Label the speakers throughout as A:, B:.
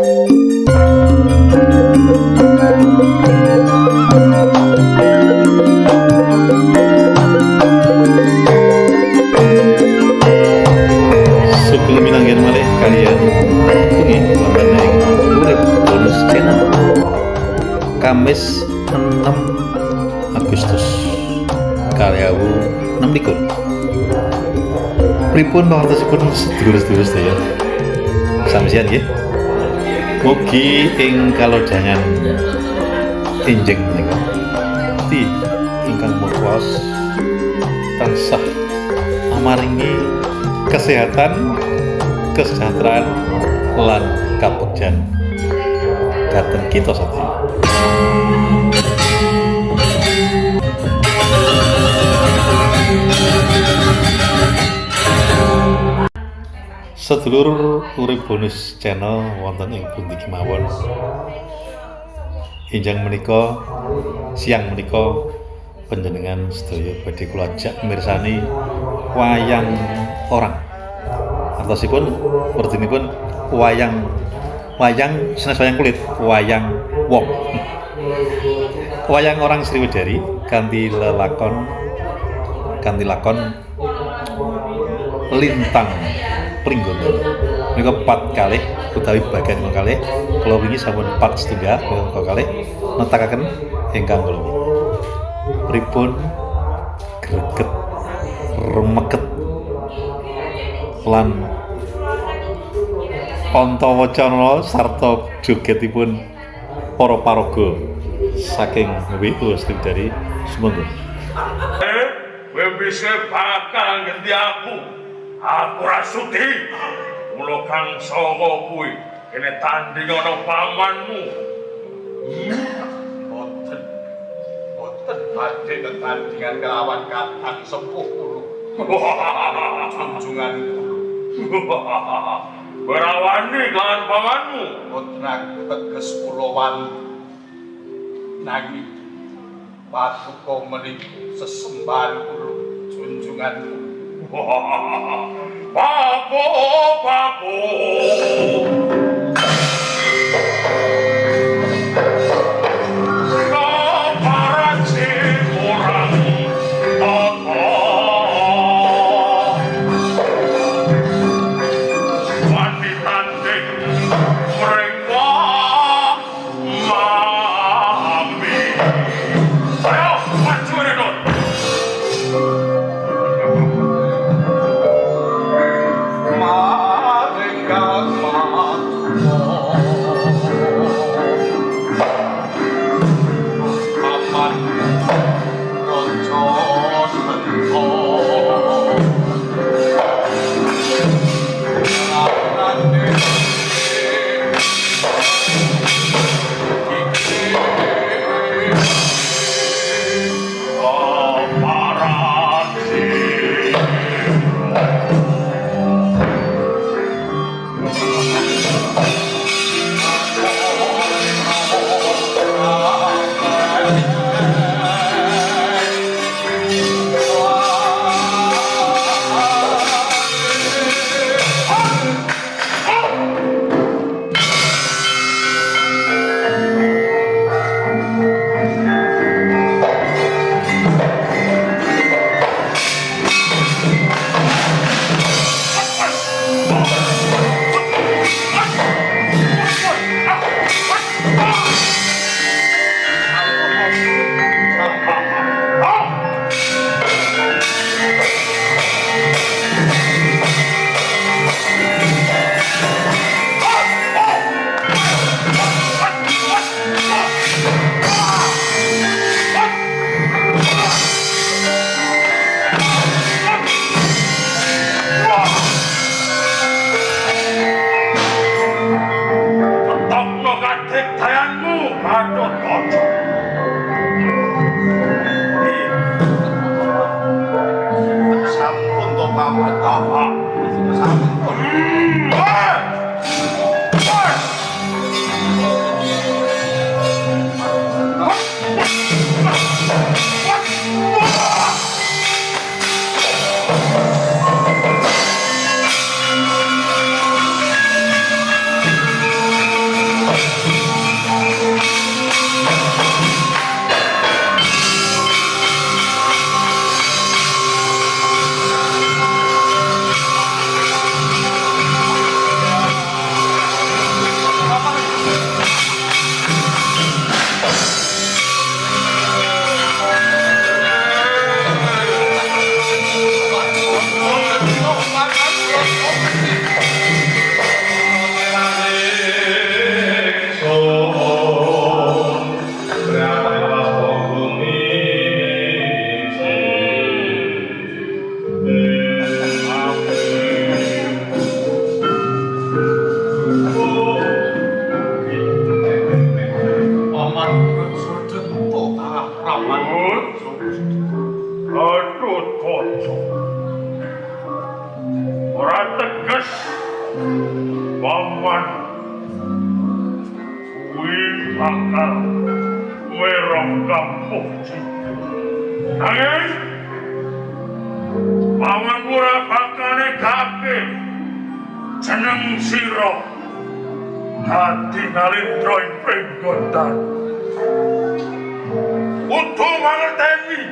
A: Sugeng minanggen malih kaliyan bengi wonten ing Urip Bonus Channel Kamis 6 Agustus 2026. Pripun pawartosipun sedulur-sedulur sedaya sampeyan nggih? Mugi ing kalodhangan enjing menika Gusti ingkang Maha tansah amaringi kesehatan, kesejahteraan lan kabegjan dhateng kita sedaya. Sedulur Urip Bonus Channel wonten ing pundi kemawon. Enjang menika siang menika panjenengan sedaya badhe kula ajak mirsani wayang orang. Artosipun wertinipun wayang sanes wayang kulit, wayang wong. Wayang orang Sriwedari kanthi lakon Lintang Pringgono. Menika 4 kalih utawi bagian kalih. Kula wingi sampun 4 setunggal menika kalih netakaken ingkang kula wingi. Pripun greget remeget lan antawacana sarta jogetipun para paraga saking WO Sriwedari sumangga.
B: Kowe bisa bakal ngendi aku ora sudi. Mula kang saka kuwi kene tanding ana pamanmu. Boten badhe tetandingan kelawan Kakang sepuh kula. Junjungan kula. Berawani kelawan pamanmu. Boten teges kula wani. Nanging patuko menika sesembahan kula junjungan kula. Papo. teges paman kuwi bakal merong kampung nanging paman ora bakal negake jeneng sira dadi nalindra ing penggotan kudu mangerteni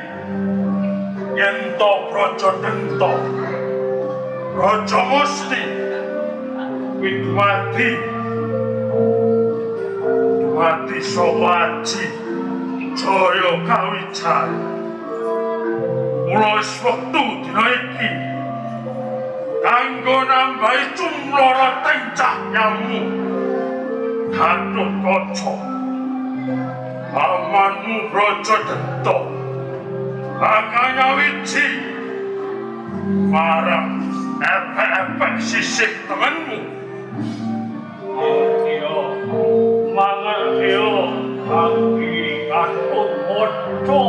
B: yen to praja Denta Raja Musti Widwati Sowaji Jaya Kawijayan mula wis wektu dina iki kanggo nambahi jumlah rating cahyamu Gatotkaca pamanmu Praja Denta bakal nyawiji marang efek-efek sisik temenmu. Mangertio bagi Gatotkaca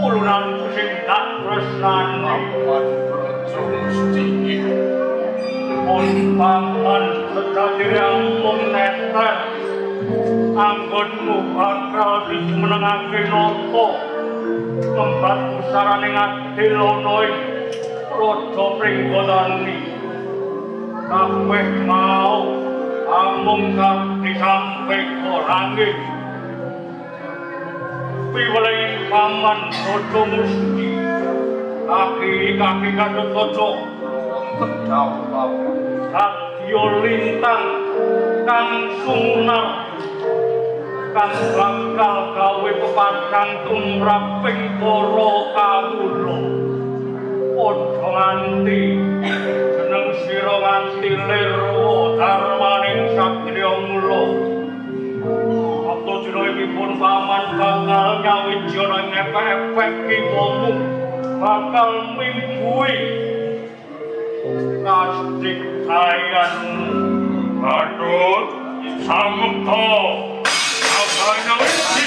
B: ulunan sing tak tresnani paman Praja Musti paman sedherek neten anggonmu bakal dimenengake napa kembat pusaraning Adelana ing Raja Pringgotani kabeh mau amung disampeka langit piweling paman Praja Musti kaki Gatotkaca wonten dawuh sadya lintang kang sumunar kang bakal gawe pepatang tumraping para kawula padha nganti jeneng sira nganti lirwa darmaning satriya mula waktu dina iki pun paman bakal nyawiji ana ing efek kiwamu bakal mimbuhi kastikhayanmu Gatut samekta abana wiji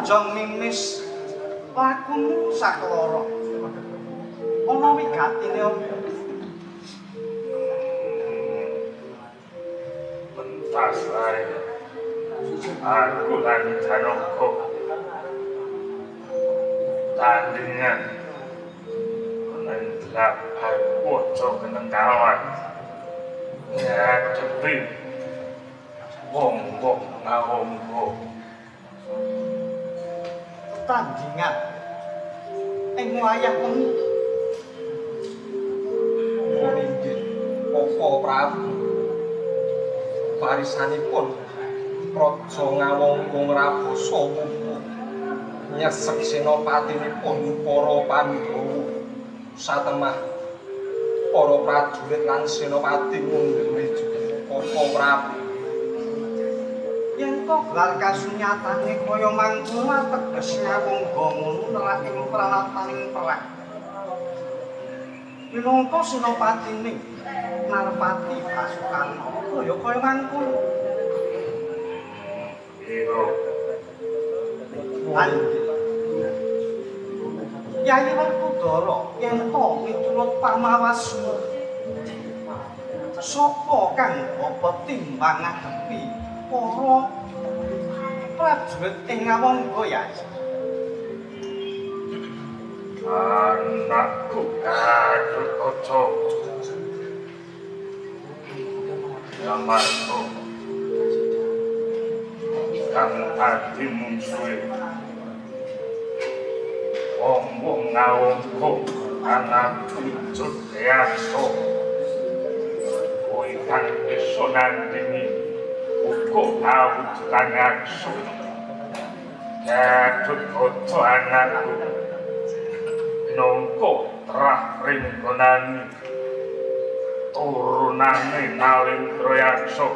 C: Kunjong mimis lakumu sakloro. Ana wigatine apa?
B: Mentas lae. Aku lan Janaka. Tandingan menjelapkan pocok kenengkawan. Ngadepi wong-wong ngawongko.
C: Tandingan ing wayah wengi. Inggih, Koko Prabu. Parisanipun Raja Ngawangka ngrabasa wuku nyesek senapatinipun para Pandhawa satemah para prajurit lan senapati ngundhuli Koko Prabu. Yen to gelar kasunyatane kaya mangkono ateges Ngawangka ngono nerak ing pralataning perang. Minangka senapatine Narpati pasukan kaya mangkono.
B: Iro
C: Yayi Werkudara yen to miturut pamawasmu. Sapa kang apa timbang ngadepi para prajurit ing Ngawangka Yayi?
B: anakku Gatotkaca. Yamarko kang adi mungsuhe wong-wong Ngawangka anak wujud yaksa kowe kang bisa nandingi uga awujudan yaksa Gatotkaca anakku nangka trah ringgonani turunane Nalendra yaksa.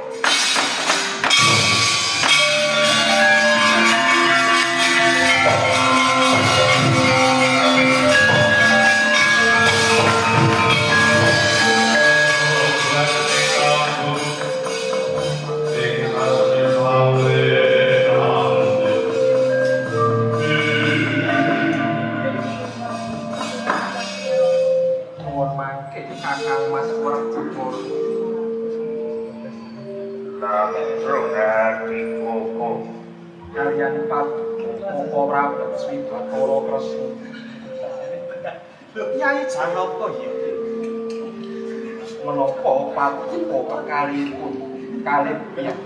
C: Kakang Mas Werkudara
B: Lamrona Koko
C: kaliyan Koko Prabu Swibathara Kresna. Yayi Janaka inggih menapa paduka kekalihipun kalih piyah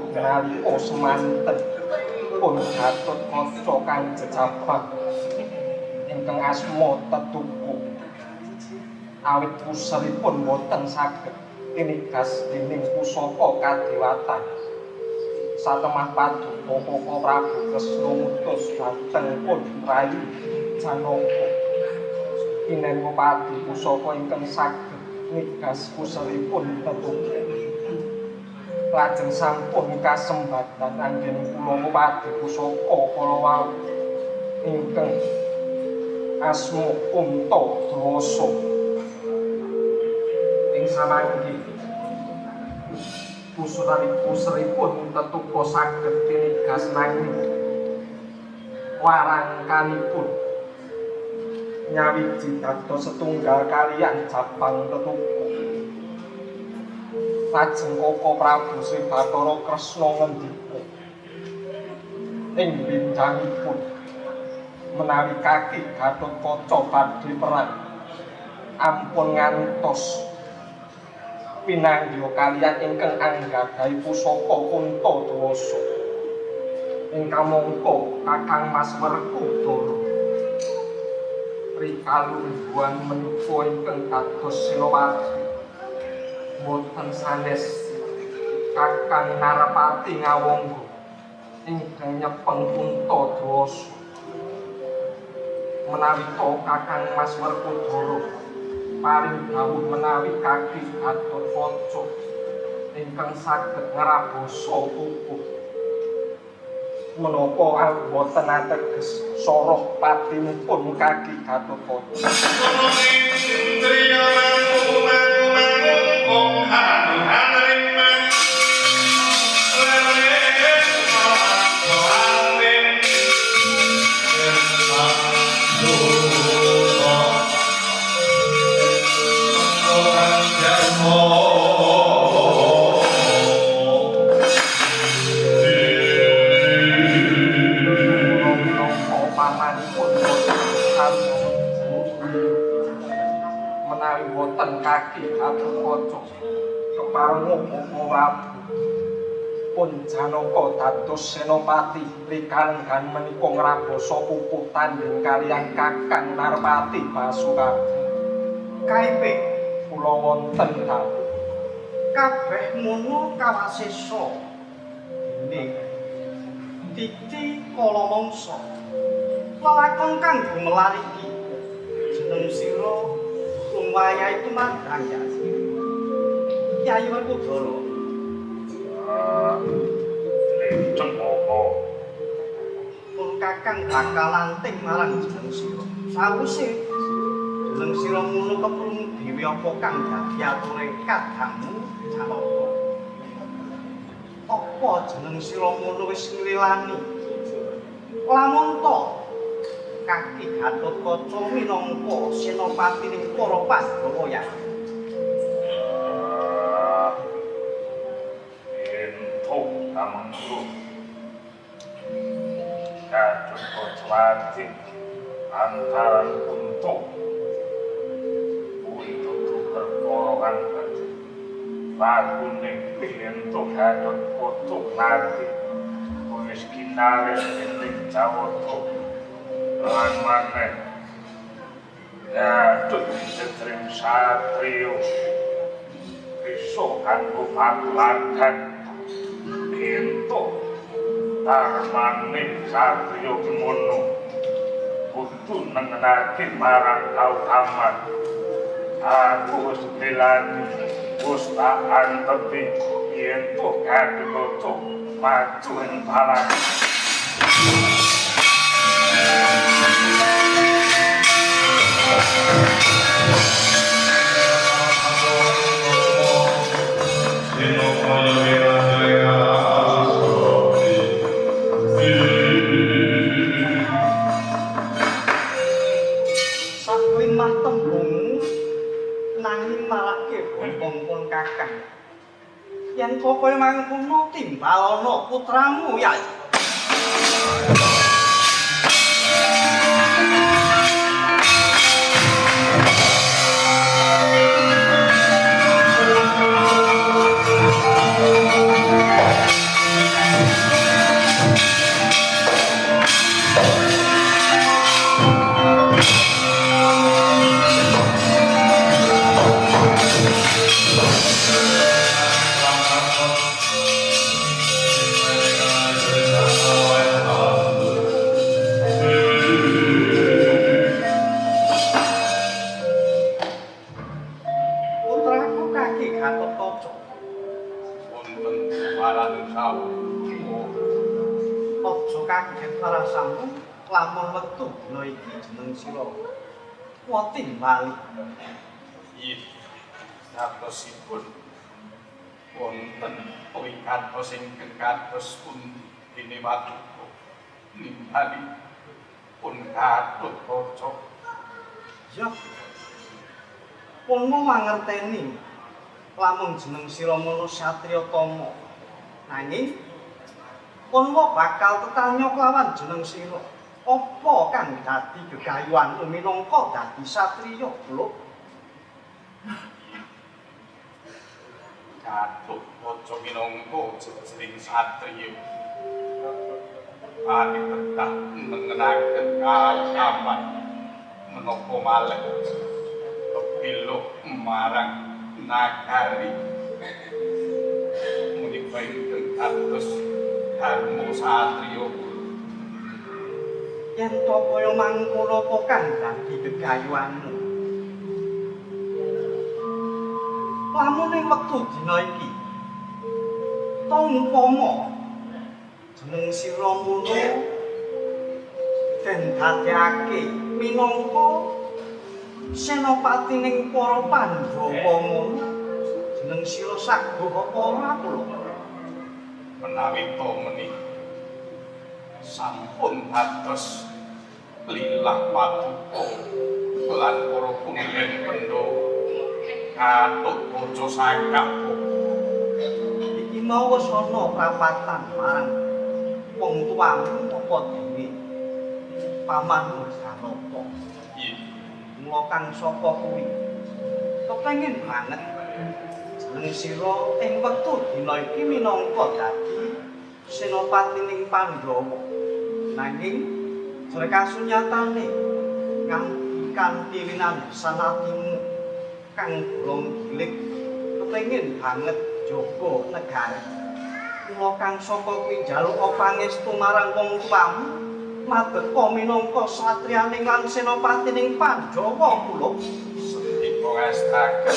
C: nalika semanten pun Gatotkaca kang jejabang ingkang asma Tetuku awit puseripun boten saged tinigas dening pusaka kadewatan satemah paduka Koko Prabu Kresna ngutus dhateng pun Rayi Janaka kinenopati pusaka ingkang saged nigas puseripun Tetuku lajeng sampun kasembatan anggen kula pati pusaka kala wau ingkang asma Untadawasa samanggi puseripun Tetuka saged tinigas nanging warangkanipun nyawiji dados setunggal kaliyan Japang Tetuka. Lajeng Koko Prabu Swibathara Kresna ngendika ing binjangipun menawi kaki Gatotkaca badhe perang ampun ngantos pinanggih kaliyan ingkang anggadhahi pusaka Untadawasa ingkang mangka Kakang Mas Werkudara rikalungguhan menika ingkang dados senopati boten sanes Kakang Narpati Ngawangka ingkang nyepeng Untadawasa menawi to Kakang Mas Werkudara paring dawuh menawi kaki Gatotkaca ingkang saged ngrabasa tubuh menapa boten ateges soroh patinipun kaki Gatotkaca. wonten kaki Gatotkaca kepareng Prabu pun Janaka dados senopati rikanggan menika ngrabosa pupuh tanding kaliyan Kakang Narpati Basuka.
D: Kaipe
C: Kula wonten dawuh
D: kabeh mono kawasesa ning Titi kala mangsa lakon kang gumelar iki jeneng sira lumayahe tumandang ya Kyai Werkudara
B: Linteng apa?
D: pun kakang bakal lanting marang jeneng sira sawise jeneng sira ngono keprung dewi apa kang dadi ature kadangmu Janaka apa jeneng sira ngono wis nglilani lamun to kaki Gatotkaca minangka senopati ning para Pandhawa ya
B: Entuk kamangku. Gatotkaca antaran untuk perkara kang baguning entuk Gatotkaca nanti wis kinares ing Jawata lan maneh Gatut setrim satrio bisa kanggo pagelaran entuk tarmane satrio ngono kudu nengenake marang kautaman aku wis belani wis tak antepi entuk Gatotkaca maju ing balan
D: saklimah tembung nanging marake bompong kakang yen kaya mangkono timbalana putramu ya putraku kaki Gatotkaca
E: wonten paran sawu
D: aja kaget parasamu lamun wektu dina iki jeneng sira wa timbali
E: inggih satosipun wonten wigatos ingkang kados pundi dene Paduka nimbali pun Gatotkaca
D: ya pun mangerteni lamun jeneng sira mono satriya tama nanging pun bakal tetanya kelawan jeneng sira apa kang dadi gegayuhanmu minangka dadi satriya lho
E: Gatotkaca minangka jejering satriya Ani tetap mengenaken kautaman menapa malih kepiluk marang nagari menika ingkang kados dharma satriya
D: yen to kaya mangkono apa kang dadi gegayuhanmu lamun ing wektu dina iki to umpama jeneng sira mono den dadekake minangka senopati ning para Pandhawa ngono jeneng sira saguh apa ora kula
E: menawi to menika sampun dados lilah Paduka lan para pemimpin Pandhawa Gatotkaca sakabeh
D: iki mau wis ana prapatan marang wong tuamu apa dene pamanmu Janaka
E: inggih
D: mula kang saka kuwi kepengin banget jeneng sira ing wektu dina iki minangka dadi senopatining Pandhawa. Nanging jare kasunyatane kanthi winandesan atimu kang bolong gilik kepengin banget jaga negara. Kula kang saka kuwi njaluk pangestu marang wong tuamu madheka minangka satriyaning lan senopatining Pandhawa kula.
E: Sedika ngastaken.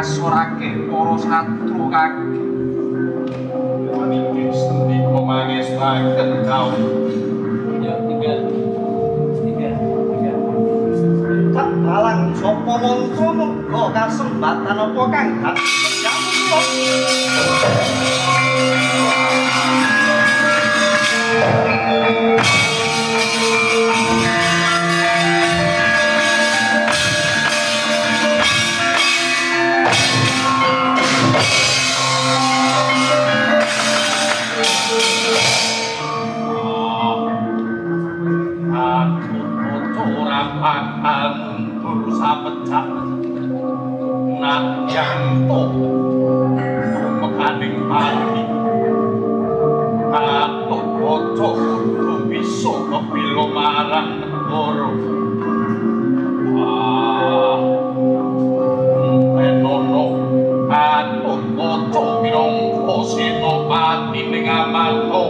C: ngasorake para satru kaki.
E: Niki sendika mangestaken kau.
C: Ya tiga.
D: Tak dalang sapa mangsa muga kasembatan apa kang jamu
E: Yanto mekaning pati katon kaca kudu bisa kepilo marang negara enono katon kaca minangka senopati ning Amarta.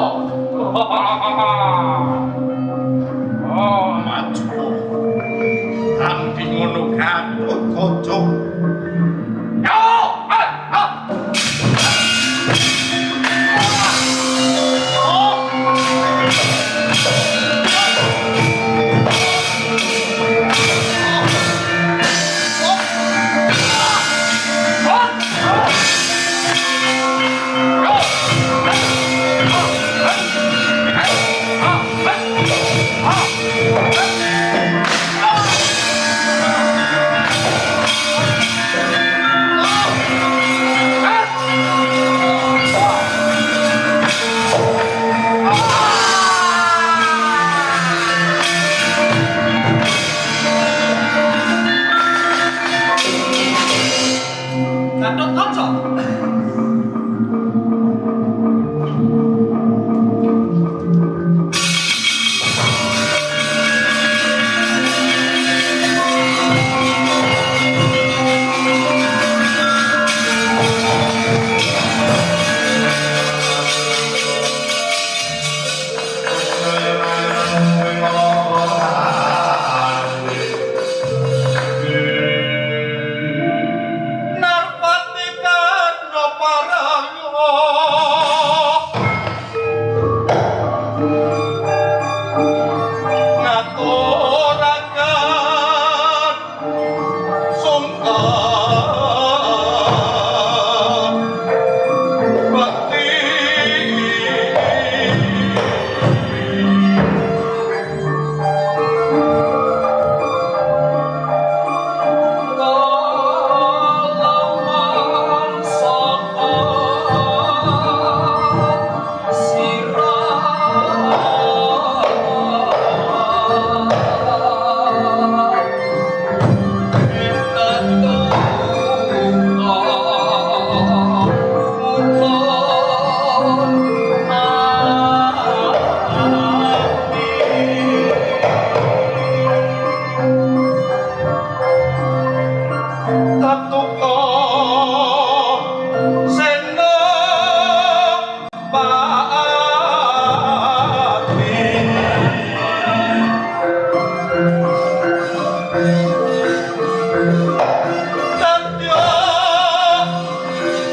E: Oh, maju. Kanthi ngono Gatut Kaca.
D: Gatut Kaca. Narpati Karna Parangga. Ngaturaken sungkan bakti. Kalaman saka Tatuka sena pati Tatya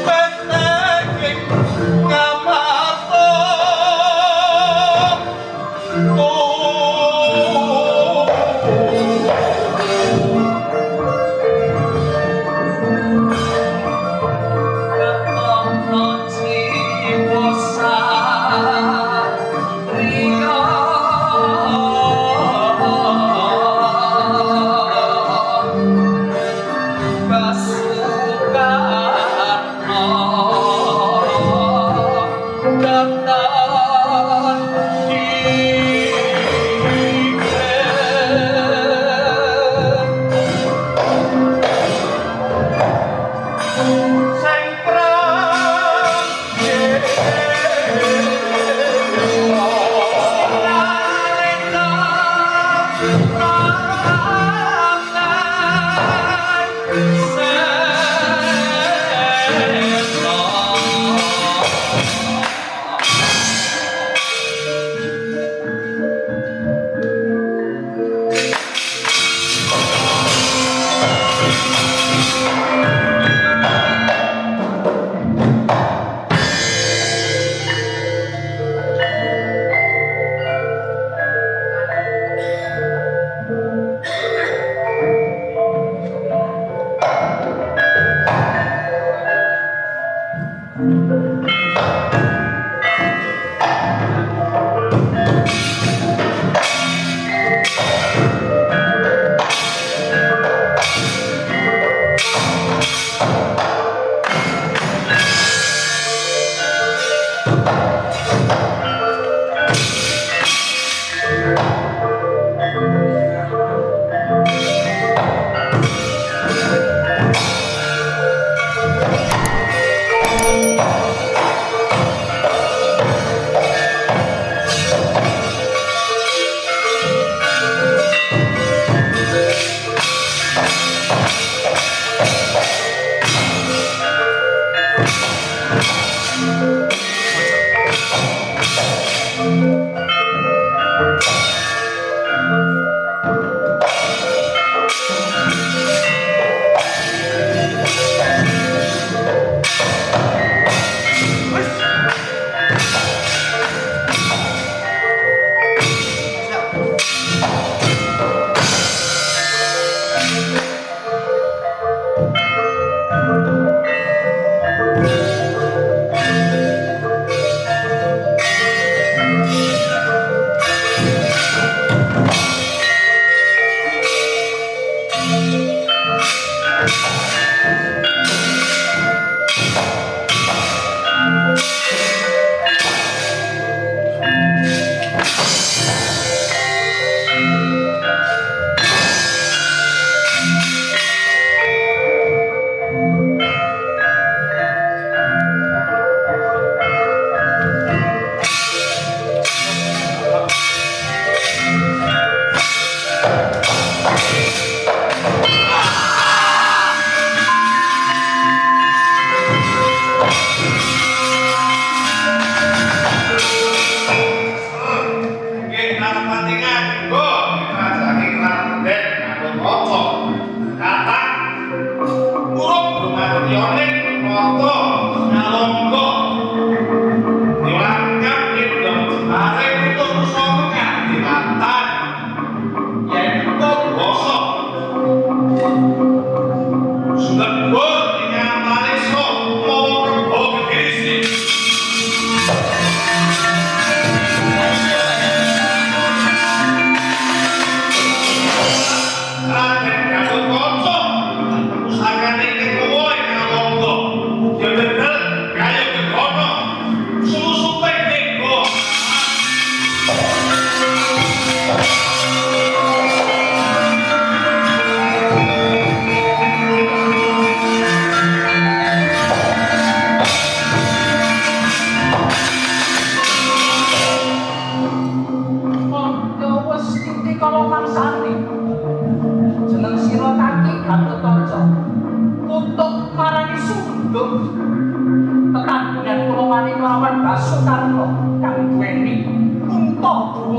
D: peteking ngamarta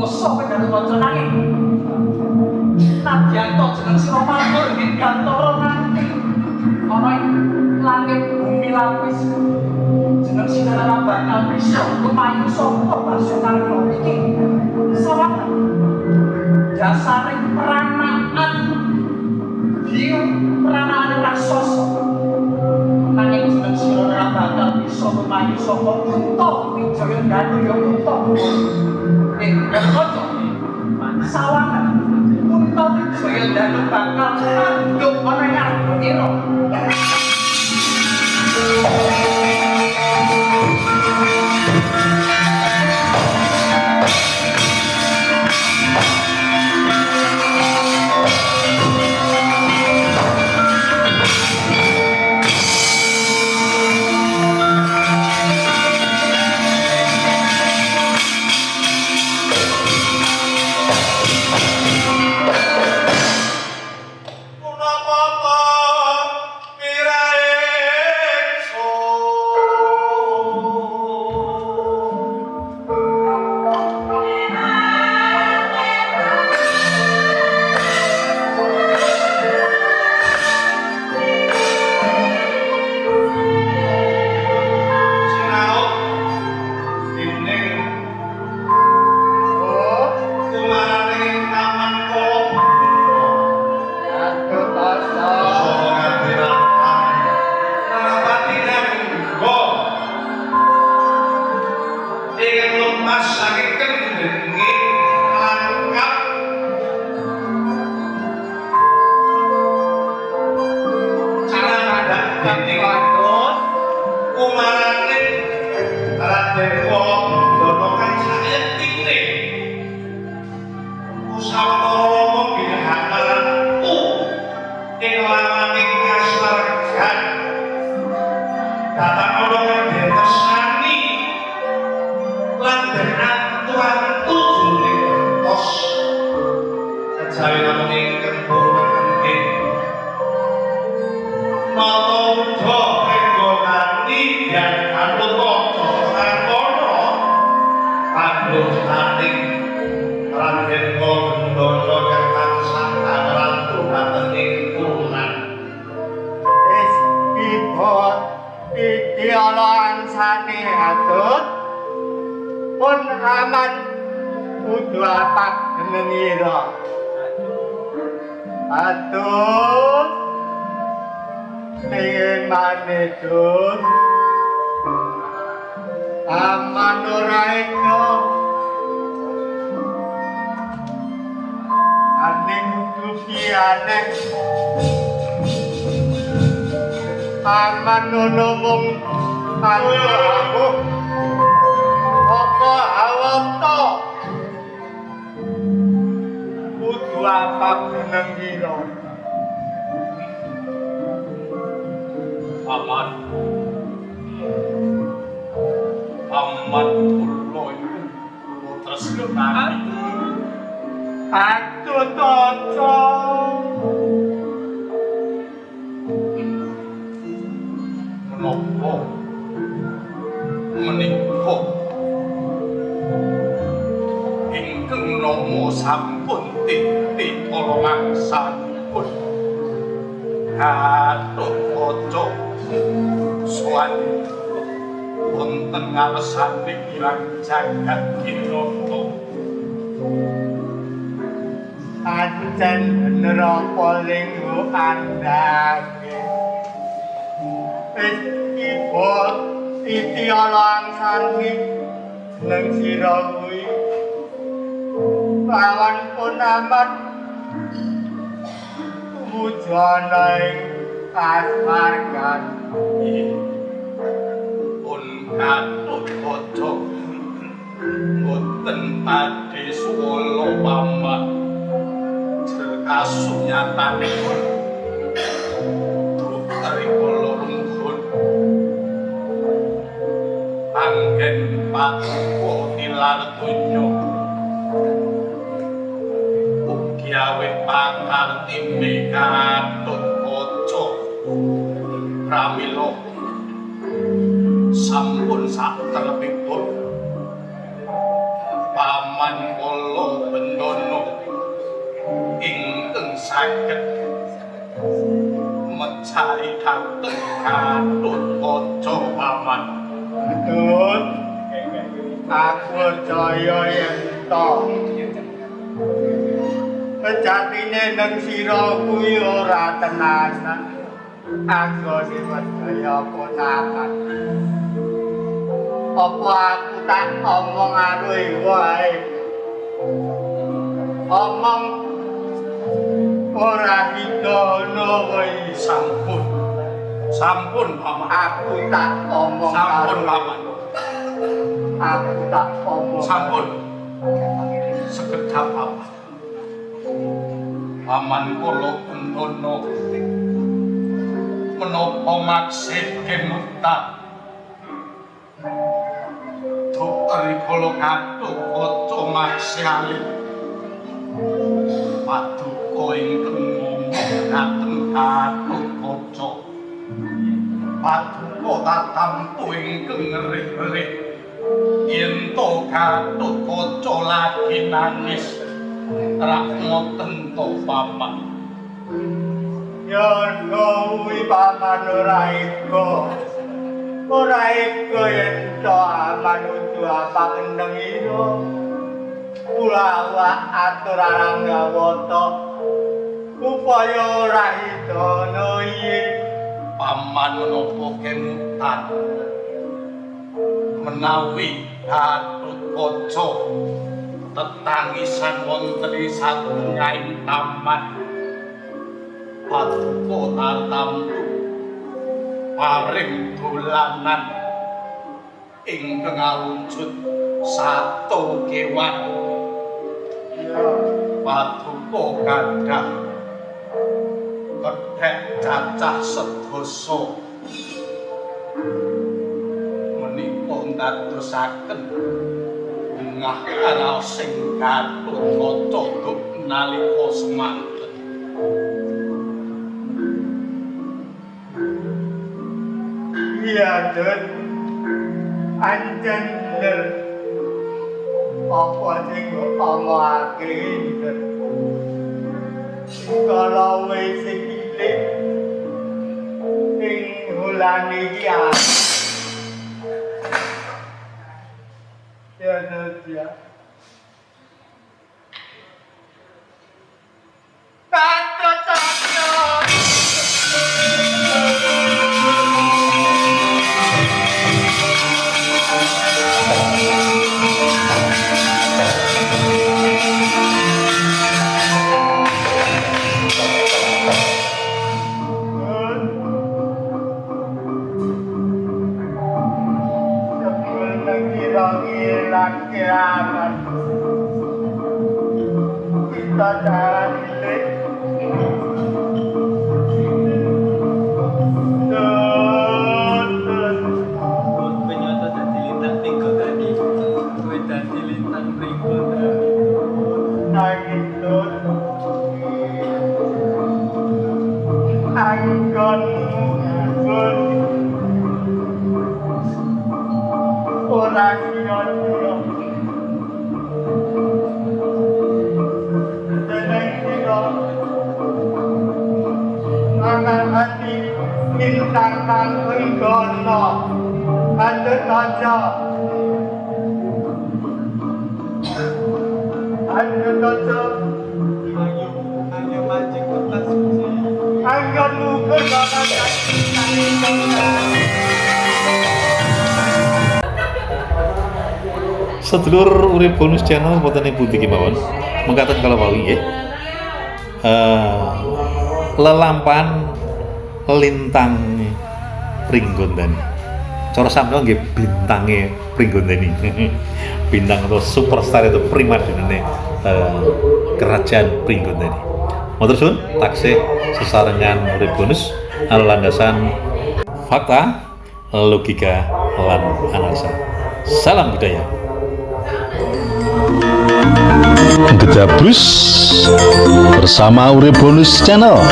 F: basa Pandhawaca nanging nadyanto jeneng sira matur ing gantara nganti ana ing langit bumi lapis jeneng sira ora bakal bisa lumayu saka Basunarna iki sawangan dasaring peranaan dia peranaan raksasa nanging jeneng sira ora bakal bisa lumayu saka Kunto Wijaya Danu ya Kunto ing Basunarna sawangan Kunto Wijaya Danu bakal tanduk ana ing ngarepira
E: sampun sak terlebipun paman kula saged mencari dhateng Gatut Kaca paman.
D: Gatut, aku percaya yen to sejatine nang sira kuwi ora tenanan. Aku percaya ponakan. Apa aku tak omong aruh wae. Omong ora didono wae.
E: Sampun paman.
D: Aku tak omong
E: Sampun paman.
D: Aku tak omong.
E: Sampun. Sekedhap paman. Paman kula Kuntono menapa maksud kemutan Dukri kula Gatut Kaca maksiali paduka ingkang ngomong dhateng Gatut Kaca paduka tatamtu ingkang ngerih-ngerih yen to Gatut Kaca lagi nangis rak ngoten to paman.
D: Yen kuwi paman ora iko yen to manuju apa kendeng ira kula atur arang gawata upaya ora idono iki
E: Paman menapa kemutan menawi Gatut Kaca tetangisan wonten ing satunggaling taman paduka tatamtu paring dolanan ingkang awujud sato kewan paduka gadah kedhek cacah sedasa menika ndadosaken bungah raos sing Gatut Kaca duk nalika semanten.
D: iya Dut anjen bener apa sing omongake Dut kalau wis cilik ing bulan iki ya Dut ya kita jalan Bintang Pringgono Gatut Kaca Gatut Kaca ayo maju kota suci anggonmu kota
A: Sedulur urip bonus channel boten pundi kemawon mengatakan kalau mau nggih lelampan lintang Pringgondani. Cara sampeyan nggih bintange Pringgondani. Bintang atau superstar itu primadonane kerajaan Pringgondani. Matur suwun taksih sesarengan urip bonus landasan fakta, logika lan analisa. Salam budaya.
G: Gejablus bersama Urip Bonus Channel.